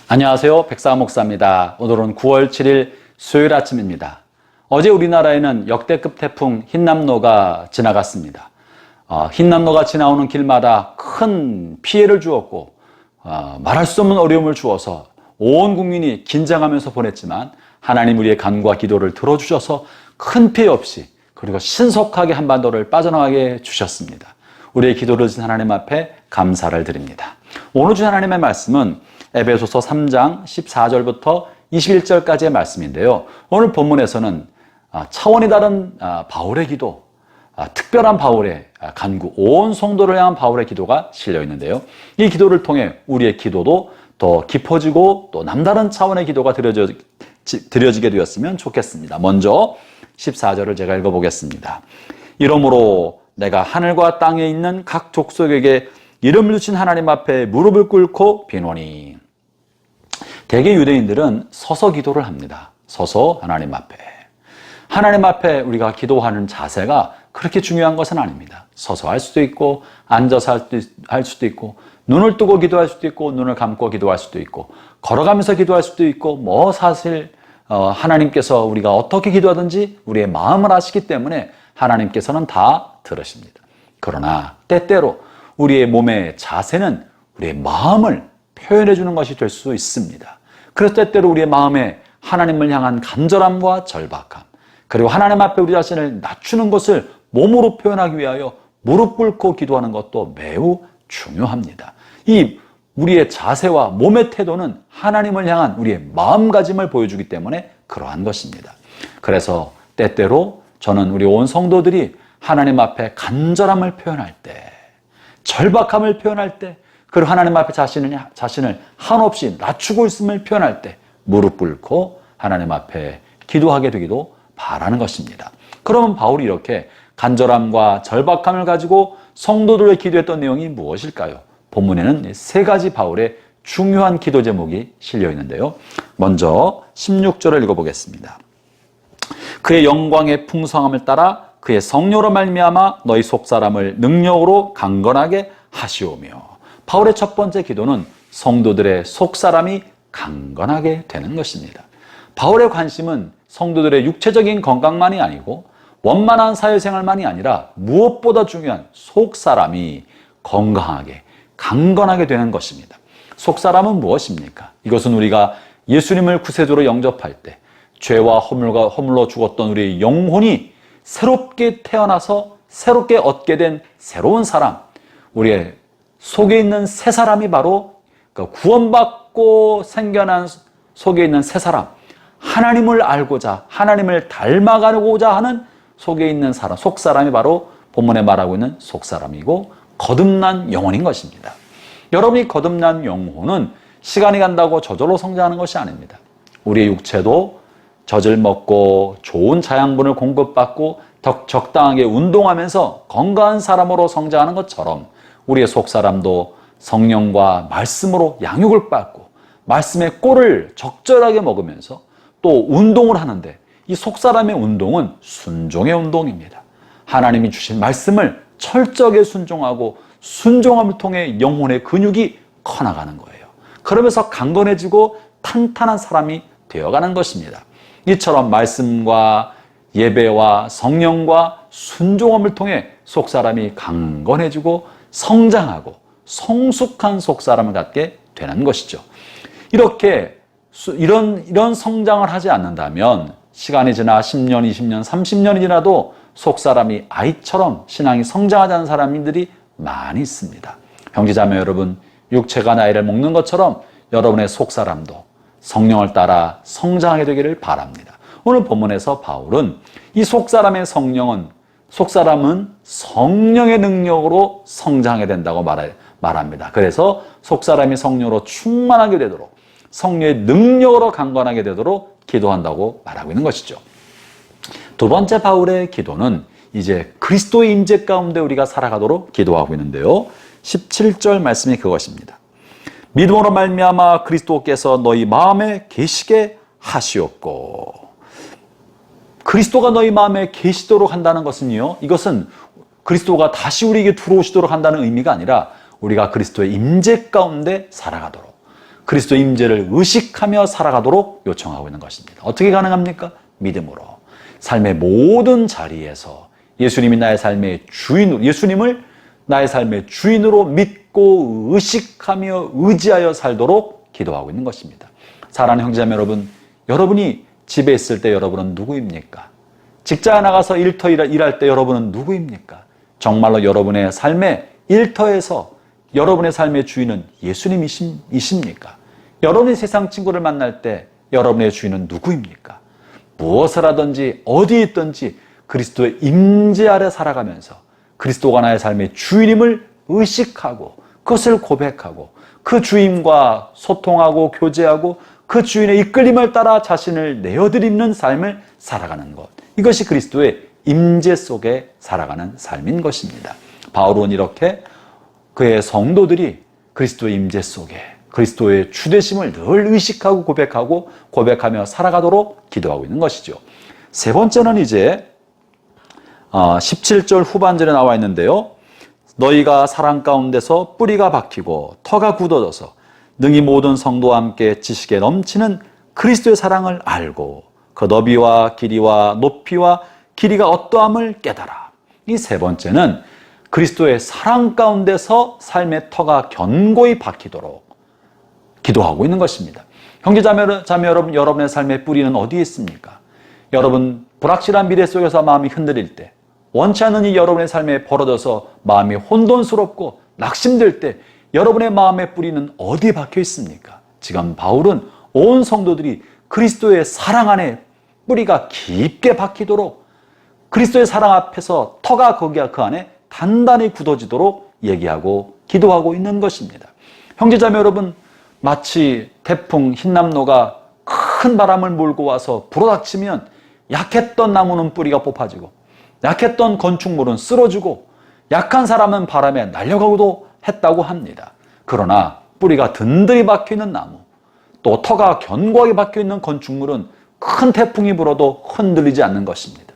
안녕하세요. 백사가 목사입니다. 오늘은 9월 7일 수요일 아침입니다. 어제 우리나라에는 역대급 태풍 흰남노가 지나갔습니다. 흰남노가 지나오는 길마다 큰 피해를 주었고 말할 수 없는 어려움을 주어서 온 국민이 긴장하면서 보냈지만 하나님 우리의 간구와 기도를 들어주셔서 큰 피해 없이 그리고 신속하게 한반도를 빠져나가게 해주셨습니다. 우리의 기도를 드린 하나님 앞에 감사를 드립니다. 오늘 주신 하나님의 말씀은 에베소서 3장 14절부터 21절까지의 말씀인데요. 오늘 본문에서는 차원이 다른 바울의 기도, 특별한 바울의 간구, 온 성도를 향한 바울의 기도가 실려 있는데요. 이 기도를 통해 우리의 기도도 더 깊어지고 또 남다른 차원의 기도가 드려지게 되었으면 좋겠습니다. 먼저 14절을 제가 읽어보겠습니다. 이러므로 내가 하늘과 땅에 있는 각 족속에게 이름을 주신 하나님 앞에 무릎을 꿇고 비노니. 대개 유대인들은 서서 기도를 합니다. 서서 하나님 앞에. 하나님 앞에 우리가 기도하는 자세가 그렇게 중요한 것은 아닙니다. 서서 할 수도 있고 앉아서 할 수도 있고 눈을 뜨고 기도할 수도 있고 눈을 감고 기도할 수도 있고 걸어가면서 기도할 수도 있고 사실 하나님께서 우리가 어떻게 기도하든지 우리의 마음을 아시기 때문에 하나님께서는 다 들으십니다. 그러나 때때로 우리의 몸의 자세는 우리의 마음을 표현해 주는 것이 될 수 있습니다. 그래서 때때로 우리의 마음에 하나님을 향한 간절함과 절박함, 그리고 하나님 앞에 우리 자신을 낮추는 것을 몸으로 표현하기 위하여 무릎 꿇고 기도하는 것도 매우 중요합니다. 이 우리의 자세와 몸의 태도는 하나님을 향한 우리의 마음가짐을 보여주기 때문에 그러한 것입니다. 그래서 때때로 저는 우리 온 성도들이 하나님 앞에 간절함을 표현할 때, 절박함을 표현할 때, 그리고 하나님 앞에 자신을 한없이 낮추고 있음을 표현할 때 무릎 꿇고 하나님 앞에 기도하게 되기도 바라는 것입니다. 그러면 바울이 이렇게 간절함과 절박함을 가지고 성도들의 기도했던 내용이 무엇일까요? 본문에는 세 가지 바울의 중요한 기도 제목이 실려 있는데요. 먼저 16절을 읽어보겠습니다. 그의 영광의 풍성함을 따라 그의 성령으로 말미암아 너희 속사람을 능력으로 강건하게 하시오며. 바울의 첫 번째 기도는 성도들의 속사람이 강건하게 되는 것입니다. 바울의 관심은 성도들의 육체적인 건강만이 아니고 원만한 사회생활만이 아니라 무엇보다 중요한 속사람이 건강하게 강건하게 되는 것입니다. 속사람은 무엇입니까? 이것은 우리가 예수님을 구세주로 영접할 때 죄와 허물로 죽었던 우리의 영혼이 새롭게 태어나서 새롭게 얻게 된 새로운 사람, 우리의 속에 있는 새 사람이 바로 구원받고 생겨난 속에 있는 새 사람, 하나님을 알고자 하나님을 닮아가고자 하는 속에 있는 사람, 속사람이 바로 본문에 말하고 있는 속사람이고 거듭난 영혼인 것입니다. 여러분이 거듭난 영혼은 시간이 간다고 저절로 성장하는 것이 아닙니다. 우리의 육체도 젖을 먹고 좋은 자양분을 공급받고 적당하게 운동하면서 건강한 사람으로 성장하는 것처럼 우리의 속사람도 성령과 말씀으로 양육을 받고 말씀의 꼴을 적절하게 먹으면서 또 운동을 하는데 이 속사람의 운동은 순종의 운동입니다. 하나님이 주신 말씀을 철저하게 순종하고 순종함을 통해 영혼의 근육이 커나가는 거예요. 그러면서 강건해지고 탄탄한 사람이 되어가는 것입니다. 이처럼 말씀과 예배와 성령과 순종함을 통해 속사람이 강건해지고 성장하고 성숙한 속사람을 갖게 되는 것이죠. 이런 성장을 하지 않는다면 시간이 지나 10년, 20년, 30년이 지나도 속사람이 아이처럼 신앙이 성장하지 않은 사람들이 많이 있습니다. 형제자매 여러분, 육체가 나이를 먹는 것처럼 여러분의 속사람도 성령을 따라 성장하게 되기를 바랍니다. 오늘 본문에서 바울은 이 속사람의 속사람은 성령의 능력으로 성장하게 된다고 말합니다. 그래서 속사람이 성령으로 충만하게 되도록 성령의 능력으로 강건하게 되도록 기도한다고 말하고 있는 것이죠. 두 번째 바울의 기도는 이제 그리스도의 임재 가운데 우리가 살아가도록 기도하고 있는데요. 17절 말씀이 그것입니다. 믿음으로 말미암아 그리스도께서 너희 마음에 계시게 하시옵고. 그리스도가 너희 마음에 계시도록 한다는 것은요, 이것은 그리스도가 다시 우리에게 들어오시도록 한다는 의미가 아니라 우리가 그리스도의 임재 가운데 살아가도록, 그리스도의 임재를 의식하며 살아가도록 요청하고 있는 것입니다. 어떻게 가능합니까? 믿음으로. 삶의 모든 자리에서 예수님이 나의 삶의 주인으로, 예수님을 나의 삶의 주인으로 믿고 의식하며 의지하여 살도록 기도하고 있는 것입니다. 사랑하는 형제자매 여러분, 여러분이 집에 있을 때 여러분은 누구입니까? 직장에 나가서 일할 때 여러분은 누구입니까? 정말로 여러분의 삶의 일터에서 여러분의 삶의 주인은 예수님이십니까? 여러분이 세상 친구를 만날 때 여러분의 주인은 누구입니까? 무엇을 하든지 어디에 있든지 그리스도의 임재 아래 살아가면서 그리스도가 나의 삶의 주인임을 의식하고 그것을 고백하고 그 주인과 소통하고 교제하고 그 주인의 이끌림을 따라 자신을 내어드리는 삶을 살아가는 것. 이것이 그리스도의 임재 속에 살아가는 삶인 것입니다. 바울은 이렇게 그의 성도들이 그리스도의 임재 속에 그리스도의 주되심을 늘 의식하고 고백하며 살아가도록 기도하고 있는 것이죠. 세 번째는 이제 17절 후반절에 나와 있는데요. 너희가 사랑 가운데서 뿌리가 박히고 터가 굳어져서 능히 모든 성도와 함께 지식에 넘치는 그리스도의 사랑을 알고 그 너비와 길이와 높이와 길이가 어떠함을 깨달아. 이 세 번째는 그리스도의 사랑 가운데서 삶의 터가 견고히 박히도록 기도하고 있는 것입니다. 형제자매 여러분, 여러분의 삶의 뿌리는 어디에 있습니까? 여러분, 불확실한 미래 속에서 마음이 흔들릴 때, 원치 않는 이 여러분의 삶에 벌어져서 마음이 혼돈스럽고 낙심될 때 여러분의 마음의 뿌리는 어디에 박혀 있습니까? 지금 바울은 온 성도들이 그리스도의 사랑 안에 뿌리가 깊게 박히도록 그리스도의 사랑 앞에서 터가 그 안에 단단히 굳어지도록 얘기하고 기도하고 있는 것입니다. 형제자매 여러분, 마치 태풍 흰남노가 큰 바람을 몰고 와서 불어닥치면 약했던 나무는 뿌리가 뽑아지고 약했던 건축물은 쓰러지고 약한 사람은 바람에 날려가고도 했다고 합니다. 그러나 뿌리가 든든히 박혀있는 나무, 또 터가 견고하게 박혀있는 건축물은 큰 태풍이 불어도 흔들리지 않는 것입니다.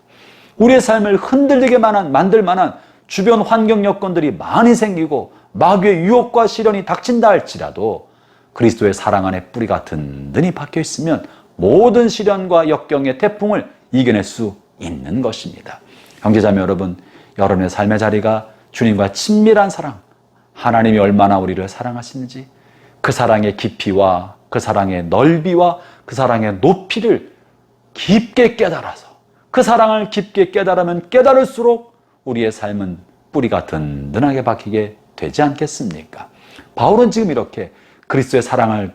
우리의 삶을 흔들리게 만들 만한 주변 환경 여건들이 많이 생기고 마귀의 유혹과 시련이 닥친다 할지라도 그리스도의 사랑 안에 뿌리가 든든히 박혀 있으면 모든 시련과 역경의 태풍을 이겨낼 수 있는 것입니다. 형제자매 여러분, 여러분의 삶의 자리가 주님과 친밀한 사랑, 하나님이 얼마나 우리를 사랑하시는지 그 사랑의 깊이와 그 사랑의 넓이와 그 사랑의 높이를 깊게 깨달아서 그 사랑을 깊게 깨달으면 깨달을수록 우리의 삶은 뿌리가 든든하게 박히게 되지 않겠습니까? 바울은 지금 이렇게 그리스도의 사랑을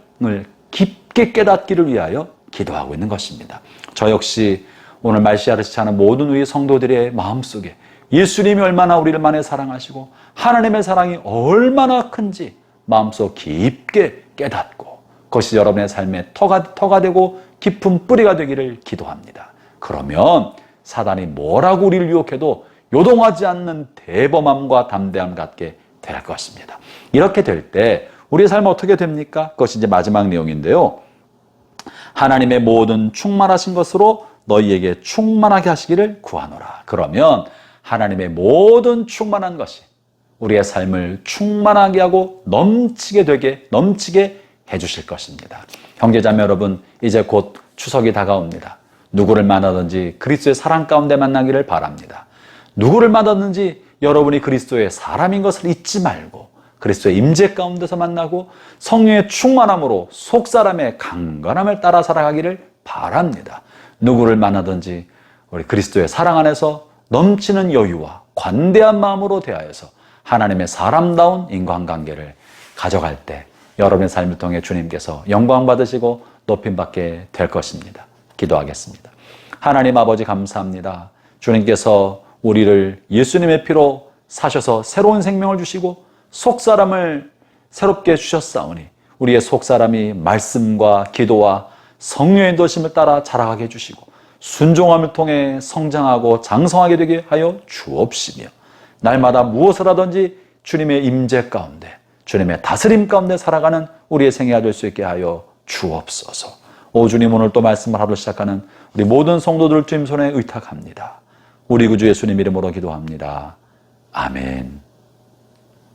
깊게 깨닫기를 위하여 기도하고 있는 것입니다. 저 역시 오늘 말씀하듯이 하는 모든 우리 성도들의 마음속에 예수님이 얼마나 우리를 많이 사랑하시고 하나님의 사랑이 얼마나 큰지 마음속 깊게 깨닫고 그것이 여러분의 삶의 터가 되고 깊은 뿌리가 되기를 기도합니다. 그러면 사단이 뭐라고 우리를 유혹해도 요동하지 않는 대범함과 담대함 갖게 될 것입니다. 이렇게 될 때 우리의 삶은 어떻게 됩니까? 그것이 이제 마지막 내용인데요. 하나님의 모든 충만하신 것으로 너희에게 충만하게 하시기를 구하노라. 그러면 하나님의 모든 충만한 것이 우리의 삶을 충만하게 하고 넘치게 해주실 것입니다. 형제자매 여러분, 이제 곧 추석이 다가옵니다. 누구를 만나든지 그리스도의 사랑 가운데 만나기를 바랍니다. 누구를 만나든지 여러분이 그리스도의 사람인 것을 잊지 말고 그리스도의 임재 가운데서 만나고 성령의 충만함으로 속사람의 강건함을 따라 살아가기를 바랍니다. 누구를 만나든지 우리 그리스도의 사랑 안에서 넘치는 여유와 관대한 마음으로 대하여서 하나님의 사람다운 인간관계를 가져갈 때 여러분의 삶을 통해 주님께서 영광 받으시고 높임 받게 될 것입니다. 기도하겠습니다. 하나님 아버지 감사합니다. 주님께서 우리를 예수님의 피로 사셔서 새로운 생명을 주시고 속사람을 새롭게 주셨사오니 우리의 속사람이 말씀과 기도와 성령의 도심을 따라 자라가게 해주시고 순종함을 통해 성장하고 장성하게 되게 하여 주옵시며 날마다 무엇을 하든지 주님의 임재 가운데 주님의 다스림 가운데 살아가는 우리의 생애가 될 수 있게 하여 주옵소서. 오 주님, 오늘 또 말씀을 하루 시작하는 우리 모든 성도들 주님 손에 의탁합니다. 우리 구주 예수님 이름으로 기도합니다. 아멘.